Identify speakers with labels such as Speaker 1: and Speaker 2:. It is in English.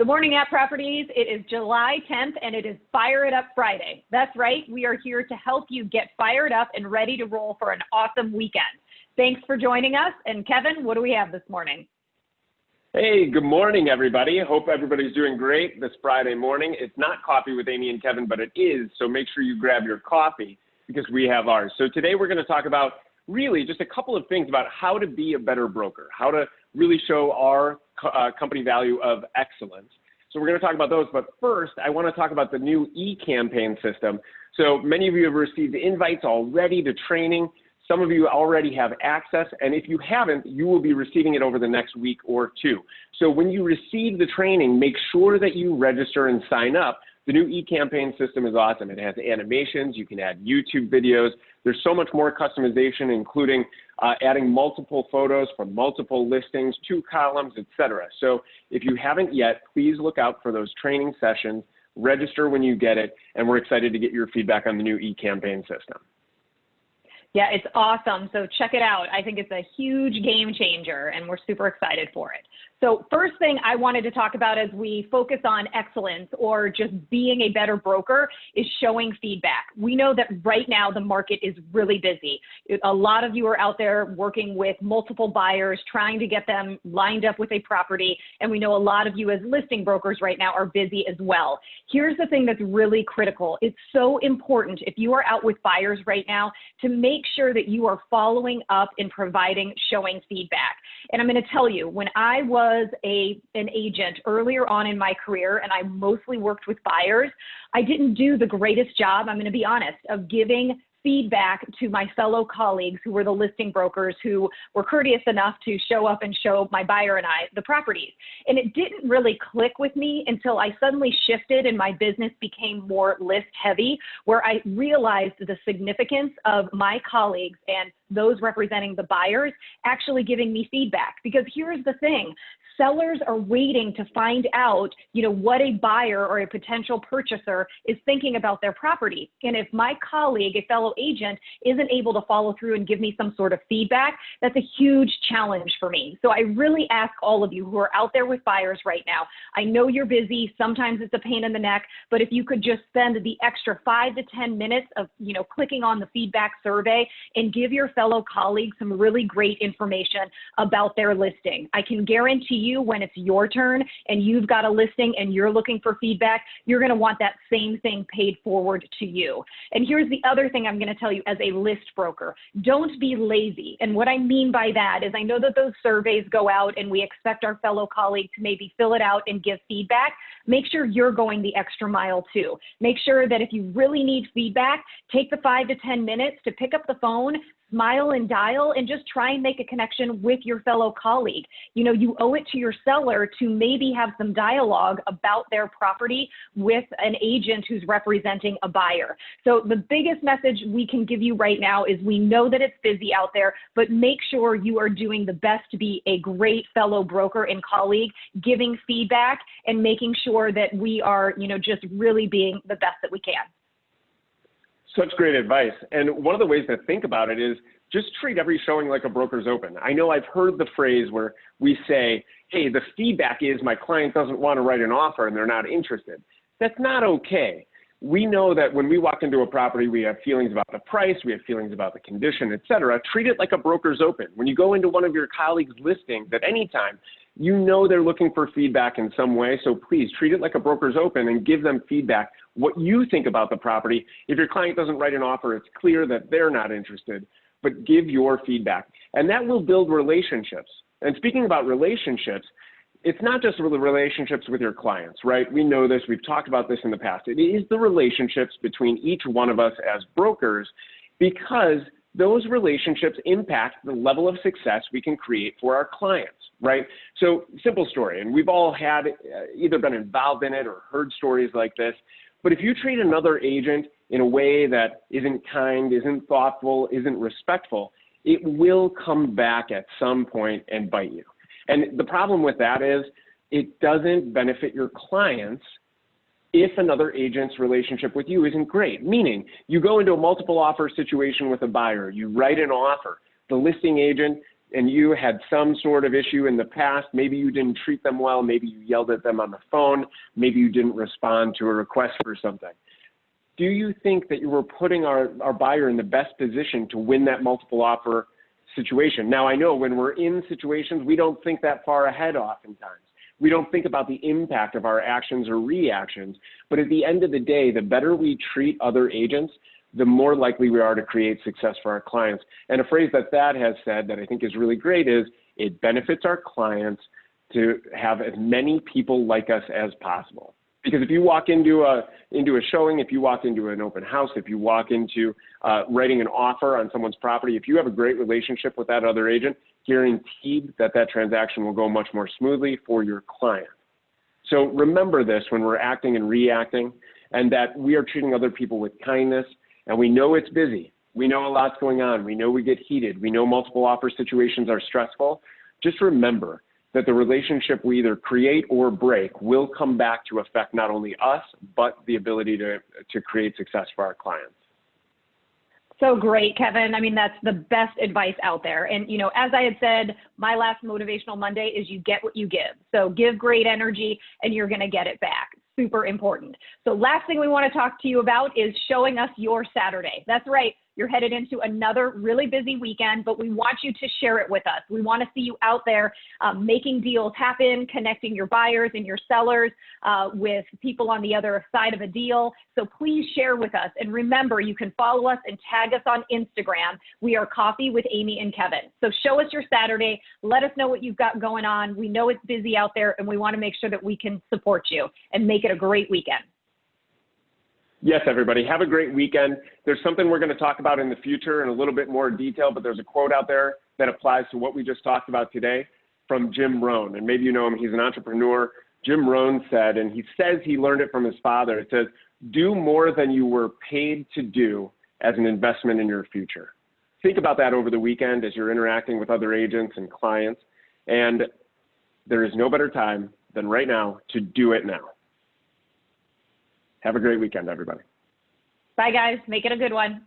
Speaker 1: Good morning, App Properties. It is July 10th, and it is Fire It Up Friday. That's right. We are here to help you get fired up and ready to roll for an awesome weekend. Thanks for joining us. And Kevin, what do we have this morning?
Speaker 2: Hey, good morning, everybody. Hope everybody's doing great this Friday morning. It's not Coffee with Amy and Kevin, but it is, so make sure you grab your coffee because we have ours. So today we're going to talk about really just a couple of things about how to be a better broker, how to really show our company value of excellence. So we're going to talk about those, but first I want to talk about the new eCampaign system. So many of you have received invites already to training. Some of you already have access, and if you haven't, you will be receiving it over the next week or two. So when you receive the training, make sure that you register and sign up. The new eCampaign system is awesome. It has animations, you can add YouTube videos. There's so much more customization, including adding multiple photos from multiple listings, 2 columns, etc. So if you haven't yet, please look out for those training sessions, register when you get it, and we're excited to get your feedback on the new eCampaign system.
Speaker 1: Yeah, it's awesome. So check it out. I think it's a huge game changer, and we're super excited for it. So first thing I wanted to talk about as we focus on excellence or just being a better broker is showing feedback. We know that right now the market is really busy. A lot of you are out there working with multiple buyers, trying to get them lined up with a property. And we know a lot of you as listing brokers right now are busy as well. Here's the thing that's really critical. It's so important if you are out with buyers right now to make sure that you are following up and providing showing feedback. And I'm going to tell you, when I was an agent earlier on in my career, and I mostly worked with buyers, I didn't do the greatest job, I'm going to be honest, of giving feedback to my fellow colleagues who were the listing brokers who were courteous enough to show up and show my buyer and I the properties. And it didn't really click with me until I suddenly shifted and my business became more list heavy, where I realized the significance of my colleagues and those representing the buyers actually giving me feedback. Because here's the thing. Sellers are waiting to find out, what a buyer or a potential purchaser is thinking about their property. And if my colleague, a fellow agent, isn't able to follow through and give me some sort of feedback, that's a huge challenge for me. So I really ask all of you who are out there with buyers right now, I know you're busy, sometimes it's a pain in the neck, but if you could just spend the extra 5 to 10 minutes of, clicking on the feedback survey and give your fellow colleagues some really great information about their listing. I can guarantee you when it's your turn and you've got a listing and you're looking for feedback, you're going to want that same thing paid forward to you. And here's the other thing I'm going to tell you as a list broker. Don't be lazy. And what I mean by that is I know that those surveys go out and we expect our fellow colleagues to maybe fill it out and give feedback. Make sure you're going the extra mile too. Make sure that if you really need feedback, take the 5 to 10 minutes to pick up the phone, smile and dial, and just try and make a connection with your fellow colleague. You owe it to your seller to maybe have some dialogue about their property with an agent who's representing a buyer. So the biggest message we can give you right now is we know that it's busy out there, but make sure you are doing the best to be a great fellow broker and colleague, giving feedback and making sure that we are, just really being the best that we can.
Speaker 2: Such great advice. And one of the ways to think about it is just treat every showing like a broker's open. I know I've heard the phrase where we say, hey, the feedback is my client doesn't want to write an offer and they're not interested. That's not okay. We know that when we walk into a property, we have feelings about the price, we have feelings about the condition, et cetera. Treat it like a broker's open. When you go into one of your colleagues' listings at any time, you know they're looking for feedback in some way, so please treat it like a broker's open and give them feedback, what you think about the property. If your client doesn't write an offer, it's clear that they're not interested, but give your feedback. And that will build relationships. And speaking about relationships, it's not just the relationships with your clients, right? We know this, we've talked about this in the past. It is the relationships between each one of us as brokers, because those relationships impact the level of success we can create for our clients, right? So simple story, and we've all had either been involved in it or heard stories like this, but if you treat another agent in a way that isn't kind, isn't thoughtful, isn't respectful, it will come back at some point and bite you. And the problem with that is it doesn't benefit your clients if another agent's relationship with you isn't great. Meaning, you go into a multiple offer situation with a buyer, you write an offer, the listing agent and you had some sort of issue in the past, maybe you didn't treat them well, maybe you yelled at them on the phone, maybe you didn't respond to a request for something. Do you think that you were putting our buyer in the best position to win that multiple offer situation? Now, I know when we're in situations, we don't think that far ahead oftentimes. We don't think about the impact of our actions or reactions. But at the end of the day, the better we treat other agents, the more likely we are to create success for our clients. And a phrase that Thad has said that I think is really great is, it benefits our clients to have as many people like us as possible. Because if you walk into a showing, if you walk into an open house, if you walk into writing an offer on someone's property, if you have a great relationship with that other agent, guaranteed that that transaction will go much more smoothly for your client. So remember this when we're acting and reacting, and that we are treating other people with kindness. And we know it's busy. We know a lot's going on. We know we get heated. We know multiple offer situations are stressful. Just remember that the relationship we either create or break will come back to affect not only us, but the ability to create success for our clients.
Speaker 1: So great, Kevin. I mean, that's the best advice out there. And, you know, as I had said, my last Motivational Monday is you get what you give. So give great energy and you're going to get it back. Super important. So last thing we want to talk to you about is showing us your Saturday. That's right. You're headed into another really busy weekend, but we want you to share it with us. We want to see you out there making deals happen, connecting your buyers and your sellers with people on the other side of a deal. So please share with us. And remember, you can follow us and tag us on Instagram. We are Coffee with Amy and Kevin. So show us your Saturday. Let us know what you've got going on. We know it's busy out there, and we want to make sure that we can support you and make it a great weekend.
Speaker 2: Yes, everybody, have a great weekend. There's something we're going to talk about in the future in a little bit more detail, but there's a quote out there that applies to what we just talked about today from Jim Rohn. And maybe you know him, he's an entrepreneur. Jim Rohn said, and he says he learned it from his father, it says, do more than you were paid to do as an investment in your future. Think about that over the weekend as you're interacting with other agents and clients. And there is no better time than right now to do it now. Have a great weekend, everybody.
Speaker 1: Bye, guys. Make it a good one.